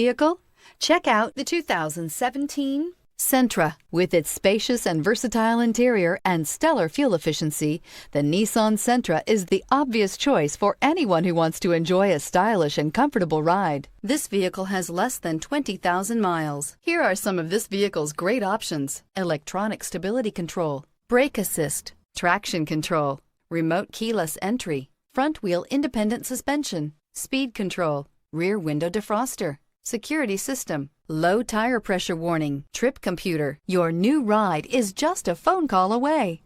vehicle? Check out the 2017 Sentra. With its spacious and versatile interior and stellar fuel efficiency, the Nissan Sentra is the obvious choice for anyone who wants to enjoy a stylish and comfortable ride. This vehicle has less than 20,000 miles. Here are some of this vehicle's great options: electronic stability control, brake assist, traction control, remote keyless entry, front wheel independent suspension, speed control, rear window defroster, security system, low tire pressure warning, trip computer. Your new ride is just a phone call away.